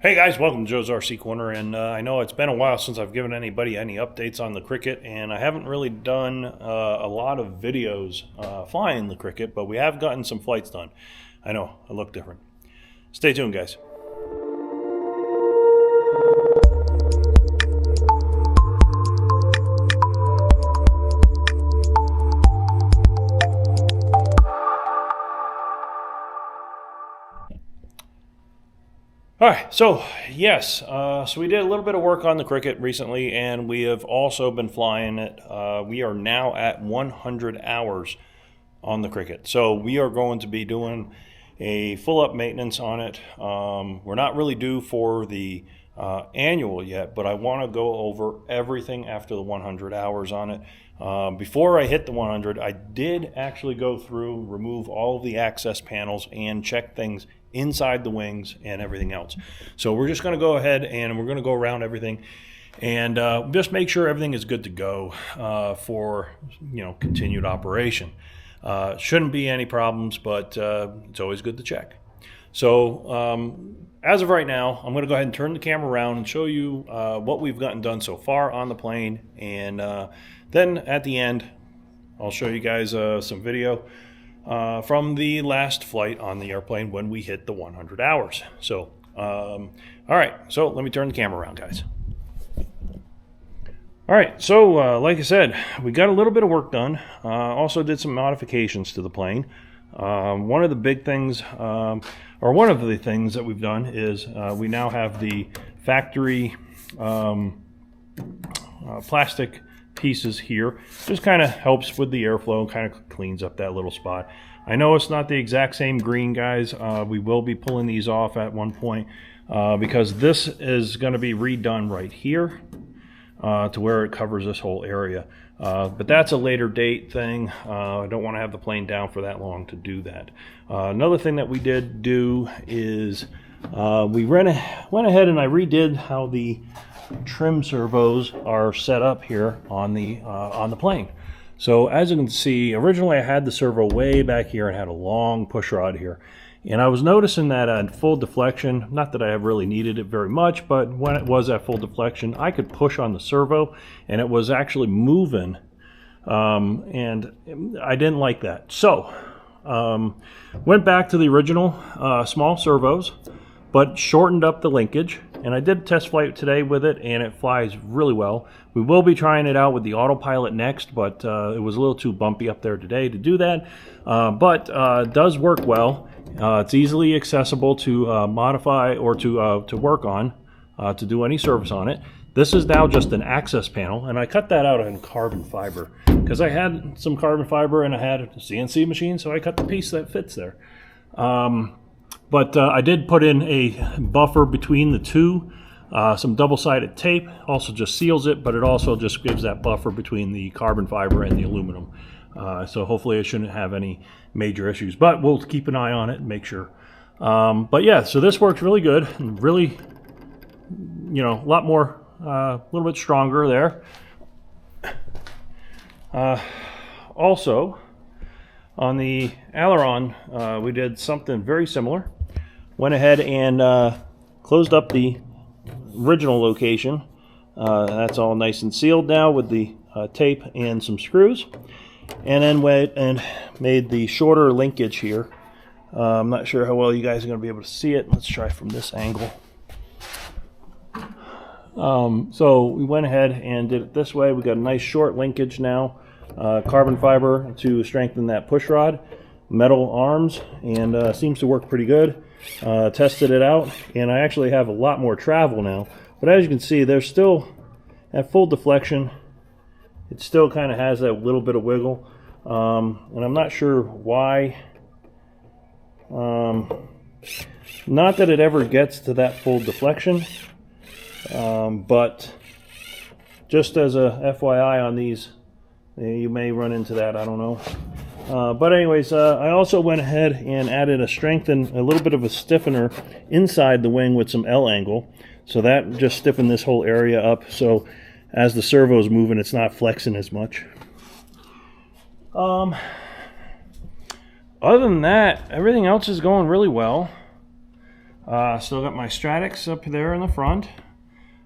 Hey guys, welcome to Joe's RC Corner, and I know it's been a while since I've given anybody any updates on the Cricket, and I haven't really done a lot of videos flying the Cricket, but we have gotten some flights done. I know, I look different. Stay tuned, guys. All right, so yes, so we did a little bit of work on the Cricket recently, and we have also been flying it. We are now at 100 hours on the Cricket, so we are going to be doing a full up maintenance on it. We're not really due for the annual yet, but I want to go over everything after the 100 hours on it. Before I hit the 100, I did actually go through, remove all of the access panels, and check things inside the wings and everything else. So we're just going to go ahead and we're going to go around everything and just make sure everything is good to go for continued operation. Shouldn't be any problems, but it's always good to check. So as of right now, I'm going to go ahead and turn the camera around and show you what we've gotten done so far on the plane, and then at the end I'll show you guys some video from the last flight on the airplane when we hit the 100 hours. So all right, so let me turn the camera around, guys. All right, so like I said, we got a little bit of work done. Also did some modifications to the plane. One of the big things, or one of the things that we've done is we now have the factory plastic pieces here. Just kind of helps with the airflow, kind of cleans up that little spot. I know it's not the exact same green, guys. We will be pulling these off at one point because this is going to be redone right here to where it covers this whole area. But that's a later date thing. I don't want to have the plane down for that long to do that. Another thing that we did do is we went ahead and I redid how the trim servos are set up here on the plane. So as you can see, originally I had the servo way back here and had a long push rod here. And I was noticing that at full deflection, not that I have really needed it very much, but when it was at full deflection, I could push on the servo and it was actually moving. And I didn't like that. So went back to the original small servos, but shortened up the linkage. And I did a test flight today with it, and it flies really well. We will be trying it out with the autopilot next, but it was a little too bumpy up there today to do that. But it does work well. It's easily accessible to modify or to work on, to do any service on it. This is now just an access panel, and I cut that out in carbon fiber because I had some carbon fiber and I had a CNC machine, so I cut the piece that fits there. But I did put in a buffer between the two, some double-sided tape, also just seals it, but it also just gives that buffer between the carbon fiber and the aluminum. So hopefully it shouldn't have any major issues, but we'll keep an eye on it and make sure. But yeah, so this works really good, and really, a lot more, a little bit stronger there. Also, on the aileron, we did something very similar. Went ahead and closed up the original location. That's all nice and sealed now with the tape and some screws. And then went and made the shorter linkage here. I'm not sure how well you guys are going to be able to see it. Let's try from this angle. So we went ahead and did it this way. We got a nice short linkage now. Carbon fiber to strengthen that push rod. Metal arms, and seems to work pretty good. Tested it out, and I actually have a lot more travel now. But as you can see, there's still, at full deflection, it still kind of has that little bit of wiggle. And I'm not sure why. Not that it ever gets to that full deflection, but just as a FYI on these, you may run into that, I don't know. But anyways, I also went ahead and added a little bit of a stiffener inside the wing with some L angle. So that just stiffened this whole area up. So as the servo is moving, it's not flexing as much. Other than that, everything else is going really well. Still got my Stratix up there in the front.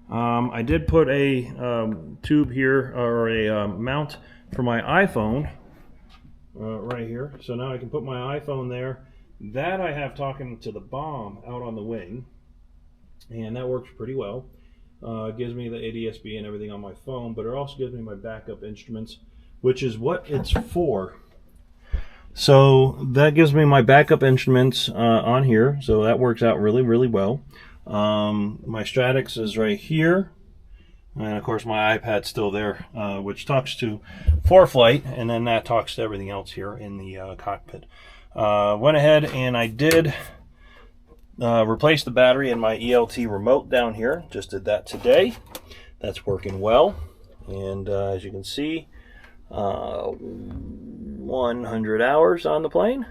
I did put a tube here, or a mount for my iPhone right here. So now I can put my iPhone there. That I have talking to the bomb out on the wing, and that works pretty well. It gives me the ADSB and everything on my phone, but it also gives me my backup instruments, which is what it's for. So that gives me my backup instruments on here, so that works out really, really well. My Stratix is right here, and of course my iPad's still there, which talks to ForeFlight, and then that talks to everything else here in the cockpit. Went ahead and I did replace the battery in my ELT remote down here. Just did that today. That's working well, and as you can see, 100 hours on the plane.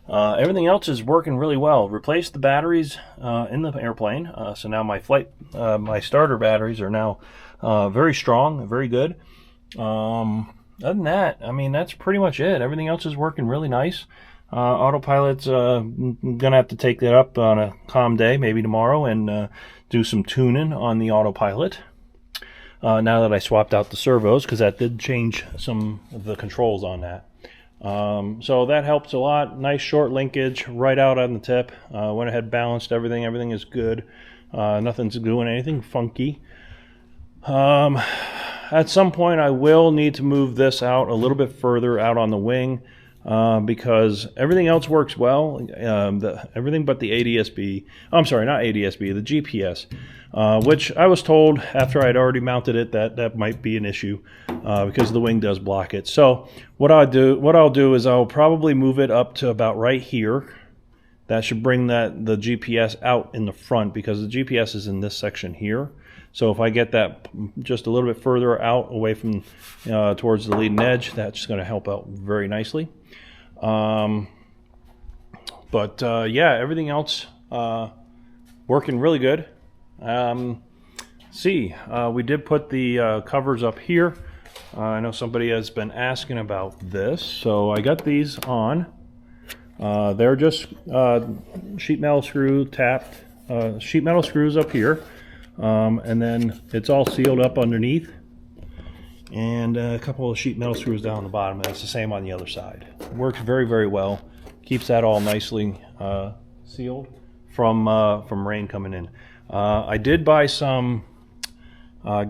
Everything else is working really well. Replaced the batteries in the airplane, so now my my starter batteries are now very strong, very good. Other than that, I mean, that's pretty much it. Everything else is working really nice. Autopilot's gonna have to take that up on a calm day, maybe tomorrow, and do some tuning on the autopilot. Now that I swapped out the servos, because that did change some of the controls on that. So that helps a lot. Nice short linkage right out on the tip. Went ahead, balanced everything. Everything is good. Nothing's doing anything funky. At some point I will need to move this out a little bit further out on the wing, because everything else works well. Everything but the ADSB. I'm sorry, not ADSB, the GPS. Which I was told after I'd already mounted it that might be an issue because the wing does block it. So what I'll do is I'll probably move it up to about right here. That should bring the GPS out in the front, because the GPS is in this section here. So if I get that just a little bit further out away from towards the leading edge, that's going to help out very nicely. Yeah, everything else working really good. We did put the covers up here. I know somebody has been asking about this, so I got these on. They're just sheet metal screw tapped, sheet metal screws up here, and then it's all sealed up underneath, and a couple of sheet metal screws down the bottom, and it's the same on the other side. Works very, very well. Keeps that all nicely sealed from rain coming in. I did buy some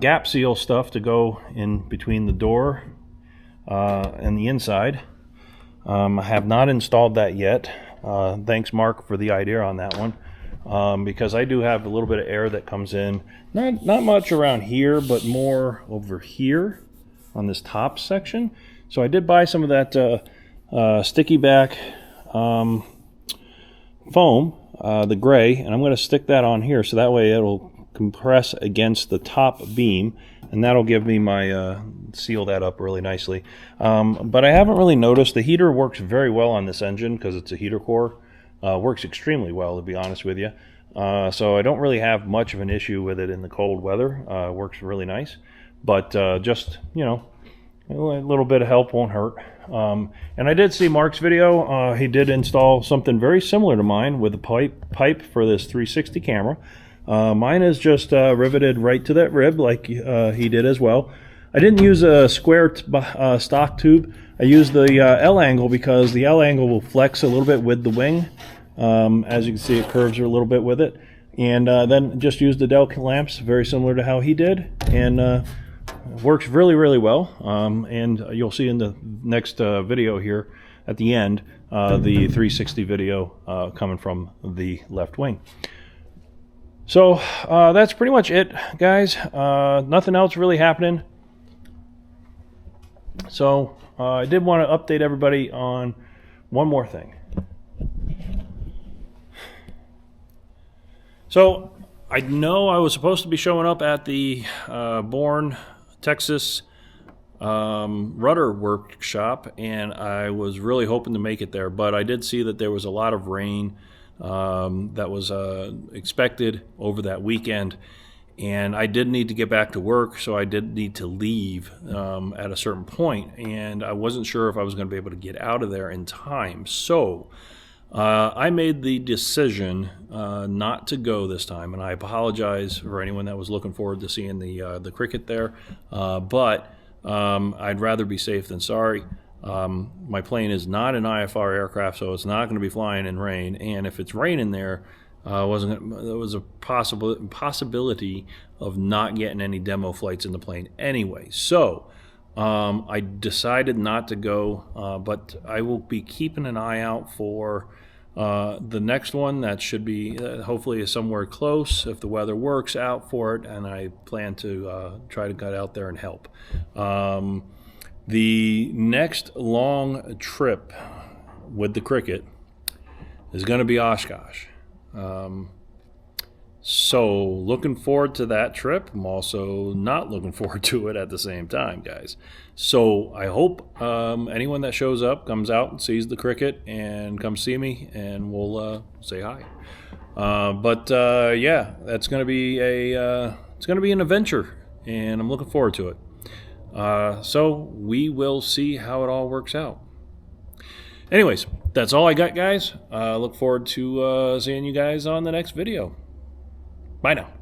gap seal stuff to go in between the door and the inside. I have not installed that yet. Thanks, Mark, for the idea on that one, because I do have a little bit of air that comes in. Not much around here, but more over here on this top section. So I did buy some of that sticky back foam, the gray, and I'm going to stick that on here so that way it'll compress against the top beam, and that'll give me my seal that up really nicely. But I haven't really noticed. The heater works very well on this engine because it's a heater core. Works extremely well, to be honest with you. So I don't really have much of an issue with it in the cold weather. Works really nice, but just, you know, a little bit of help won't hurt. And I did see Mark's video. He did install something very similar to mine with a pipe for this 360 camera. Mine is just riveted right to that rib like he did as well. I didn't use a square stock tube. I used the L angle because the L angle will flex a little bit with the wing. As you can see, it curves a little bit with it. And then just used the Delco lamps, very similar to how he did. And works really, really well. And you'll see in the next video here at the end, the 360 video coming from the left wing. So that's pretty much it, guys. Nothing else really happening. So I did want to update everybody on one more thing. So I know I was supposed to be showing up at the Bourne, Texas rudder workshop, and I was really hoping to make it there, but I did see that there was a lot of rain that was expected over that weekend, and I did need to get back to work, so I did need to leave at a certain point, and I wasn't sure if I was going to be able to get out of there in time. So I made the decision not to go this time, and I apologize for anyone that was looking forward to seeing the cricket there. But I'd rather be safe than sorry. My plane is not an IFR aircraft, so it's not going to be flying in rain. And if it's raining there, there was a possibility of not getting any demo flights in the plane anyway. So I decided not to go, but I will be keeping an eye out for the next one. That should be hopefully somewhere close if the weather works out for it, and I plan to try to get out there and help. The next long trip with the cricket is going to be Oshkosh. So looking forward to that trip. I'm also not looking forward to it at the same time, guys. So I hope anyone that shows up comes out and sees the cricket and comes see me, and we'll say hi. Yeah, that's going to be it's going to be an adventure, and I'm looking forward to it. So we will see how it all works out. Anyways, that's all I got, guys. Look forward to seeing you guys on the next video. Bye now.